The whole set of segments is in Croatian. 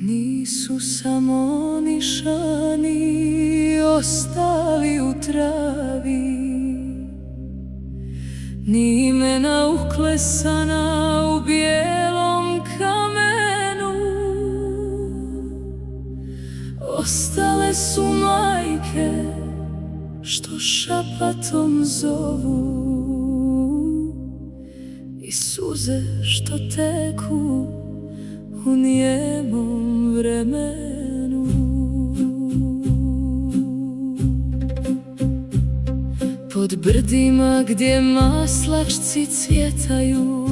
Nisu samo nišani ostali u travi, ni imena uklesana u bijelom kamenu. Ostale su majke što šapatom zovu i suze što teku u nijemom vremenu. Pod brdima gdje maslačci cvjetaju,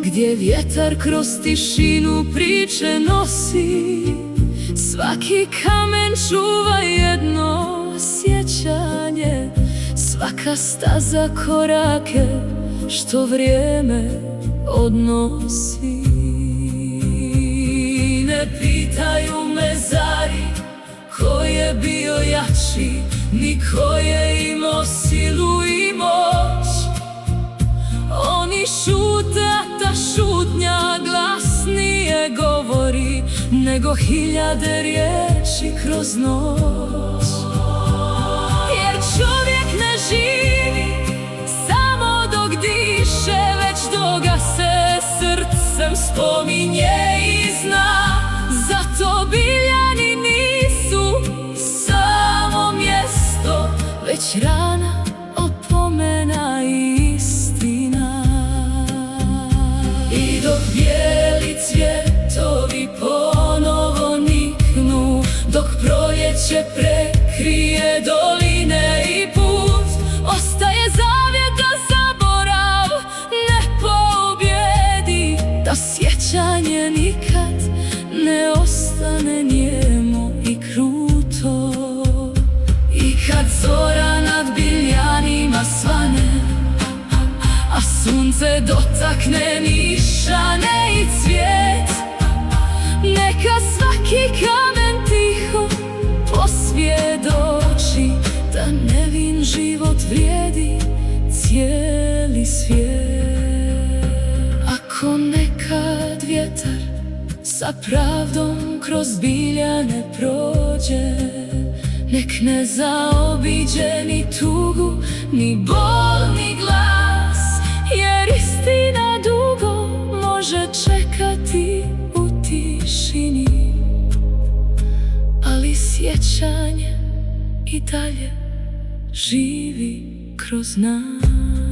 gdje vjetar kroz tišinu priče nosi, svaki kamen čuva jedno sjećanje, svaka staza korake što vrijeme odnosi. Ne pitaju me zari ko je bio jači, ni ko je imao silu i moć. Oni šute, a ta šutnja glasnije govori nego hiljade riječi kroz noć. Jer čovjek ne živi samo dok diše, već dok ga se srcem spominje i zna. Zato Biljani nisu samo mjesto, već rana, opomena i istina. I dok bijeli cvjetovi ponovo niknu, dok proljeće prekrije doline i put, ostaje zavjet da zaborav ne pobjedi, da sjećanje nikad ne ostane nijemo i kruto. I kad zora nad Biljanima svane, a sunce dotakne nišane i cvijet, neka svaki kamen tiho posvjedoči da nevin život vrijedi cijeli svijet. Ako nekad vjetar sa pravdom kroz Biljane prođe, nek ne zaobiđe ni tugu, ni bol, ni glas, jer istina dugo može čekati u tišini, ali sjećanje i dalje živi kroz nas.